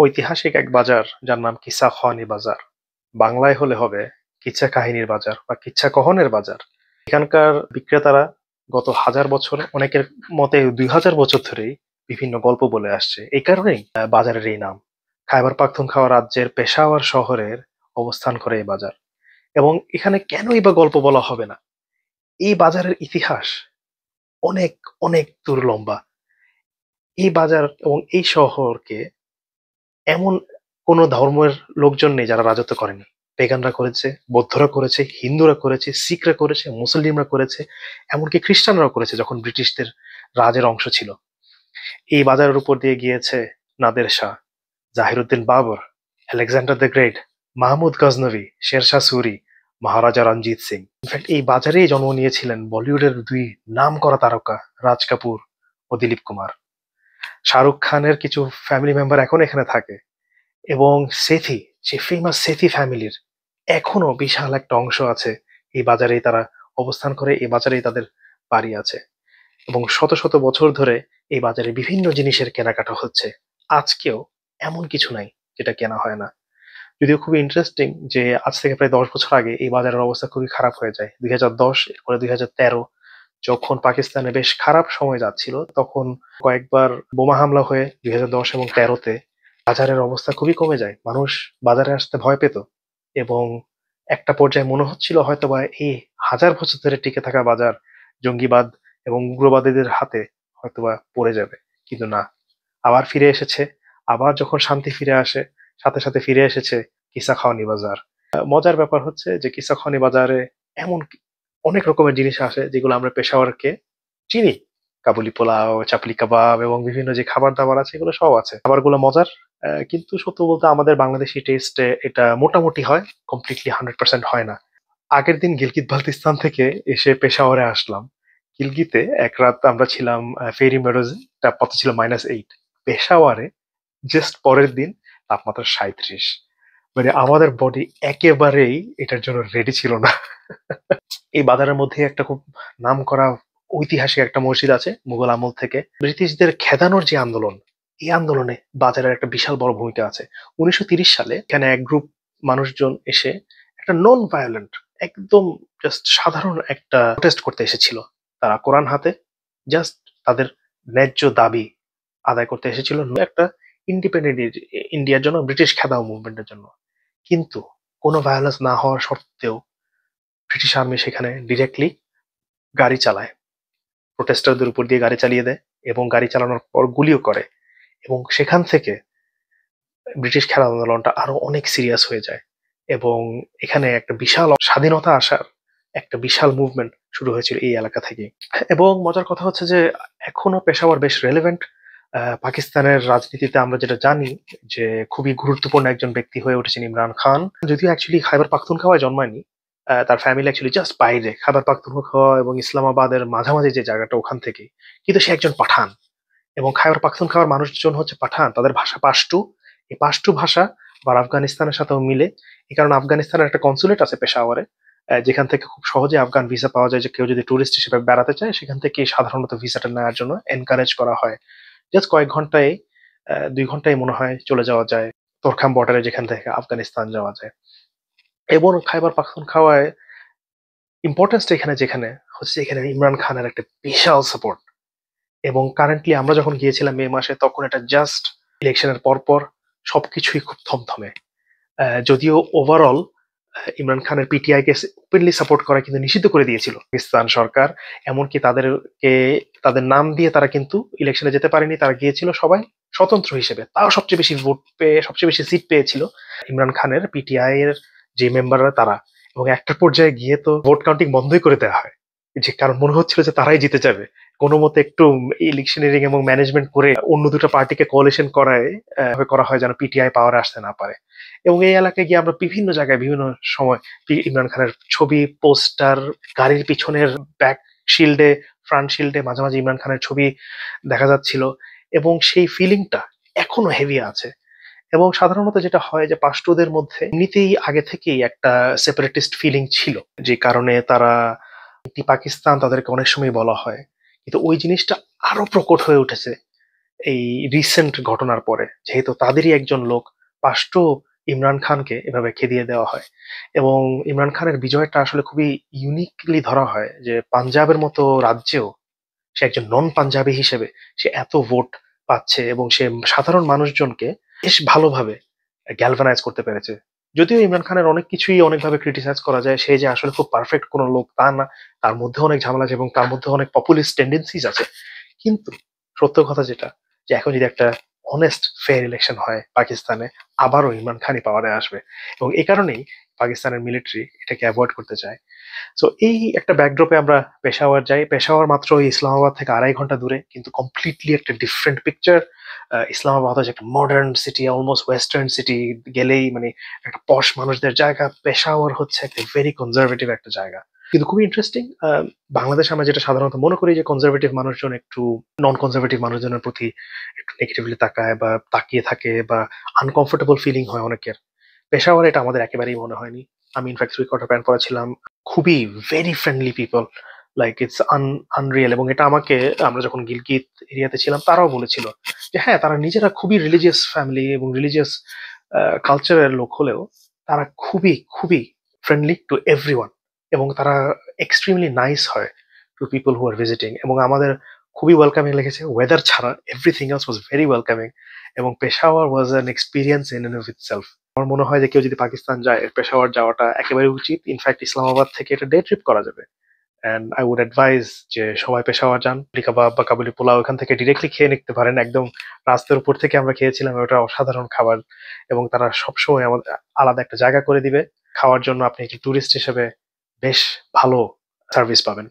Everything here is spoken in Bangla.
ঐতিহাসিক এক বাজার যার নাম কিসা খওয়ানি বাজার। বাংলায় হলে হবে কিচ্ছা কাহিনীর বাজার বা কিচ্ছা কহনের বাজার। এখানকার বিক্রেতারা গত হাজার বছর, অনেকের মতে 2000 বছর ধরেই বিভিন্ন গল্প বলে আসছে। এই কারণেই বাজারের এই নাম। খাইবার পাখতুনখাওয়া রাজ্যের পেশাওয়ার শহরের অবস্থান করে এই বাজার। এবং এখানে কেনই বা গল্প বলা হবে না? এই বাজারের ইতিহাস অনেক অনেক দূর লম্বা। এই বাজার এবং এই শহরকে এমন কোন ধর্মের লোকজন নেই যারা রাজত্ব করেনি। পেগানরা করেছে, বৌদ্ধরা করেছে, হিন্দুরা করেছে, শিখরা করেছে, মুসলিমরা করেছে, এমনকি খ্রিস্টানরাও করেছে যখন ব্রিটিশদের রাজের অংশ ছিল। এই বাজারের উপর দিয়ে গিয়েছে Nader Shah, Zahiruddin Babur, Alexander the great, Mahmud Ghaznavi, Sher Shah Suri, Maharaja Ranjit Singh. In fact এই বাজারেই জন্ম নিয়েছিলেন বলিউডের দুই নাম করা তারকা রাজ কাপুর ও দিলীপ কুমার। শাহরুখ খানের কিছু ফ্যামিলি মেম্বার এখন এখানে থাকে। এবং সেথি, যে ফেমাস সেথি ফ্যামিলির এখনো বিশাল একটা অংশ আছে এই বাজারেই। তারা অবস্থান করে, এই বাজারেই তাদের বাড়ি আছে। এবং শত শত বছর ধরে এই বাজারে বিভিন্ন জিনিসের কেনাকাটা হচ্ছে। আজকেও এমন কিছু নাই যেটা কেনা হয় না। যদিও খুবই ইন্টারেস্টিং যে আজ থেকে প্রায় 10 বছর আগে এই বাজারের অবস্থা খুবই খারাপ হয়ে যায়। 2010, এরপরে 2013, যখন পাকিস্তানে বেশ খারাপ সময় যাচ্ছিল, তখন কয়েকবার বোমা হামলা হয়ে 2010 এবং 13-তে বাজারের অবস্থা খুবই কমে যায়। মানুষ বাজারে আসতে ভয় পেত এবং একটা পর্যায়ে মনে হচ্ছিল হয়তোবা এই হাজার বছর ধরে টিকে থাকা বাজার জঙ্গিবাদ এবং উগ্রবাদীদের হাতে হয়তোবা পড়ে যাবে। কিন্তু না, আবার ফিরে এসেছে। আবার যখন শান্তি ফিরে আসে, সাথে সাথে ফিরে এসেছে কিসা খাওয়ানি বাজার। মজার ব্যাপার হচ্ছে যে কিসা খাওয়ানি বাজারে এমন অনেক রকমের জিনিস আসে যেগুলো আমরা পেশাওয়ারকে চিনি। কাবুলি পোলাও, চাপলি কাবাব এবং বিভিন্ন যে খাবার দাবার আছে এগুলো সব আছে। খাবারগুলো মজার, কিন্তু সত্য বলতে আমাদের বাংলাদেশি টেস্টে এটা মোটামুটি হয়, কমপ্লিটলি 100% হয় না। আগের দিন গিলগিত বালতিস্তান থেকে এসে পেশাওয়ারে আসলাম। গিলগিতে এক রাত আমরা ছিলাম ফেরি মেডোজে, তাপমাত্রা ছিল -8। পেশাওয়ারে জাস্ট পরের দিন তাপমাত্রা 37। মানে আমাদের বডি একেবারেই এটার জন্য রেডি ছিল না। এই বাজারের মধ্যে একটা খুব নামকরা ঐতিহাসিক একটা মসজিদ আছে মুঘল আমল থেকে। ব্রিটিশদের খেদানোর যে আন্দোলন, এই আন্দোলনে বাজারের একটা বিশাল বড় ভূমিকা আছে। 1930 সালে এখানে এক গ্রুপ মানুষজন এসে একটা নন ভায়োলেন্ট, একদম জাস্ট সাধারণ একটা প্রোটেস্ট করতে এসেছিল। তারা কোরআন হাতে জাস্ট তাদের ন্যায্য দাবি আদায় করতে এসেছিল একটা ইন্ডিপেন্ডেন্ট ইন্ডিয়ার জন্য, ব্রিটিশ খেদাও মুভমেন্টের জন্য। কিন্তু কোনো ভায়োলেন্স না হওয়ার সত্ত্বেও ব্রিটিশ আর্মি সেখানে ডিরেক্টলি গাড়ি চালায়, প্রোটেস্টারদের উপর দিয়ে গাড়ি চালিয়ে দেয় এবং গাড়ি চালানোর পর গুলিও করে। এবং সেখান থেকে ব্রিটিশ খেলা আন্দোলনটা আরো অনেক সিরিয়াস হয়ে যায় এবং এখানে একটা বিশাল স্বাধীনতা আসার একটা বিশাল মুভমেন্ট শুরু হয়েছিল এই এলাকা থেকে। এবং মজার কথা হচ্ছে যে এখনো পেশাওয়ার বেশ রেলেভেন্ট। পাকিস্তানের রাজনীতিতে আমরা যেটা জানি যে খুবই গুরুত্বপূর্ণ একজন ব্যক্তি হয়ে উঠেছেন ইমরান খান। যদিও অ্যাকচুয়ালি খাইবার পাখতুনখাওয়ায় জন্মায়নি, তার ফ্যামিলি অ্যাকচুয়ালি জাস্ট বাইরে, খাইবার পাখতুনখোয়া এবং ইসলামাবাদের মাঝামাঝি যে জায়গাটা ওখান থেকে। কিন্তু সে একজন পাঠান এবং খাইবার পাখতুনখাওয়ার মানুষজন হচ্ছে পাঠান, তাদের ভাষা পাশটু। এই পাশটু ভাষা আবার আফগানিস্তানের সাথেও মিলে। এই কারণে আফগানিস্তানের একটা কনসুলেট আছে পেশাওয়ারে, যেখান থেকে খুব সহজে আফগান ভিসা পাওয়া যায়। যে কেউ যদি টুরিস্ট হিসেবে বেড়াতে চায় সেখান থেকে সাধারণত ভিসাটা নেওয়ার জন্য এনকারেজ করা হয়। জাস্ট কয়েক ঘন্টায়, 2 ঘন্টায় মনে হয় চলে যাওয়া যায় তোরখাম বর্ডারে, যেখান থেকে আফগানিস্তান যাওয়া যায়। এবং খাইবার পাখতুনখাওয়ায় ইম্পর্টেন্সটা এখানে যেখানে হচ্ছে, এখানে ইমরান খানের একটা বিশাল সাপোর্ট। এবং কারেন্টলি আমরা যখন গিয়েছিলাম মে মাসে, তখন এটা জাস্ট ইলেকশনের পরপর সবকিছুই খুব থমথমে। যদিও ওভারঅল ইমরান খানের পিটিআই কে ওপেনলি সাপোর্ট করা কিন্তু নিষিদ্ধ করে দিয়েছিল পাকিস্তান সরকার। এমনকি তাদেরকে, তাদের নাম দিয়ে তারা কিন্তু ইলেকশনে যেতে পারেনি। তারা গিয়েছিল সবাই স্বতন্ত্র হিসেবে, তাও সবচেয়ে বেশি ভোট পেয়ে সবচেয়ে বেশি সিট পেয়েছিল ইমরান খানের পিটিআই এর যে মেম্বাররা তারা। এবং একটা পর্যায়ে গিয়ে তো ভোট কাউন্টিং বন্ধই করে দেওয়া হয়, যে কারণ মনে হচ্ছিল যে তারাই জিতে যাবে। কোনো মতে একটু ইলেকশনিয়ারিং এবং ম্যানেজমেন্ট করে অন্য দুটো পার্টিকে কোয়ালিশন করায় করা হয় যেন পিটিআই পাওয়ারে আসতে না পারে। এবং এই এলাকায় গিয়ে আমরা বিভিন্ন জায়গায় বিভিন্ন সময় ইমরান খানের ছবি, পোস্টার, গাড়ির পিছনের ব্যাক শিল্ডে, ফ্রন্ট শিল্ডে মাঝে মাঝে ইমরান খানের ছবি দেখা যাচ্ছিল। এবং সেই ফিলিংটা এখনো হেভি আছে। এবং সাধারণত যেটা হয় যে পাশতুদের মধ্যে এমনিতেই আগে থেকেই একটা সেপারেটিস্ট ফিলিং ছিল, যে কারণে তারা পাকিস্তান তাদেরকে অনেক সময় বলা হয়। কিন্তু ওই জিনিসটা আরো প্রকট হয়ে উঠেছে এই রিসেন্ট ঘটনার পরে, যেহেতু তাদেরই একজন লোক পাষ্ট ইমরান খানকে এভাবে খেদিয়ে দেওয়া হয়। এবং ইমরান খানের বিজয়টা আসলে খুবই ইউনিকলি ধরা হয় যে পাঞ্জাবের মতো রাজ্যেও সে একজন নন পাঞ্জাবি হিসেবে সে এত ভোট পাচ্ছে এবং সে সাধারণ মানুষজনকে বেশ ভালোভাবে গ্যালভানাইজ করতে পেরেছে। যদিও ইমরান খানের অনেক কিছুই অনেকভাবে ক্রিটিসাইজ করা যায়, সে যে আসলে খুব পারফেক্ট কোনো লোক তা না, তার মধ্যে অনেক ঝামেলা আছে এবং তার মধ্যে অনেক পপুলিস্ট টেন্ডেন্সিজ আছে। কিন্তু সত্য কথা যেটা, যে এখন যদি একটা অনেস্ট ফেয়ার ইলেকশন হয় পাকিস্তানে, আবারও ইমরান খানই পাওয়ারে আসবে। এবং এই কারণেই পাকিস্তানের মিলিটারি এটাকে অ্যাভয়েড করতে চায়। সো এই একটা ব্যাকড্রপে আমরা পেশাওয়ার যাই। পেশাওয়ার মাত্র ওই ইসলামাবাদ থেকে 2.5 ঘন্টা দূরে, কিন্তু কমপ্লিটলি একটা ডিফারেন্ট পিকচার। ইসলামাবাদ হচ্ছে একটা modern city, almost western city, গেলেই মানে একটা পশ মানুষদের জায়গা। পেশাওয়ার হচ্ছে একটা ভেরি কনজারভেটিভ একটা জায়গা। কিন্তু খুবই ইন্টারেস্টিং। বাংলাদেশে আমরা যেটা সাধারণত মনে করি যে কনজারভেটিভ মানুষজন একটু নন কনজারভেটিভ মানুষজনের প্রতি একটু নেগেটিভলি তাকায় বা তাকিয়ে থাকে বা আনকমফোর্টেবল ফিলিং হয় অনেকের। পেশাওয়ারে এটা আমাদের একেবারেই মনে হয়নি। আমি ইনফ্যাক্ট 3 কোয়ার্টার প্যান্ট পরা ছিলাম। খুবই very friendly people, like it's Unreal. এবং এটা আমাকে, আমরা যখন গিলগিত এরিয়াতে ছিলাম তারাও বলেছিল যে হ্যাঁ, তারা নিজেরা খুবই রিলিজিয়াস ফ্যামিলি এবং রিলিজিয়াস কালচারের লোক হলেও তারা খুবই খুবই ফ্রেন্ডলি টু এভরিওয়ান। এবং তারা এক্সট্রিমলি নাইস হয় to people who are visiting. এবং আমাদের খুবই ওয়েলকামিং লেগেছে, ওয়েদার ছাড়া everything else was very welcoming. এবং Peshawar was an experience in and of itself. আমার মনে হয় যে কেউ যদি পাকিস্তান যায়, পেশাওয়ার যাওয়াটা একেবারে উচিত। ইনফ্যাক্ট ইসলামাবাদ থেকে এটা ডে ট্রিপ করা যাবে। অ্যান্ড আই উড অ্যাডভাইজ যে সবাই পেশাওয়ার যান। কাবুলি কাবাব বা কাবুলি পোলাও এখান থেকে ডিরেক্টলি খেয়ে নিতে পারেন, একদম রাস্তার উপর থেকে আমরা খেয়েছিলাম, ওটা অসাধারণ খাবার। এবং তারা সবসময় আমাদের আলাদা একটা জায়গা করে দিবে খাওয়ার জন্য, আপনি একটি টুরিস্ট হিসেবে বেশ ভালো সার্ভিস পাবেন।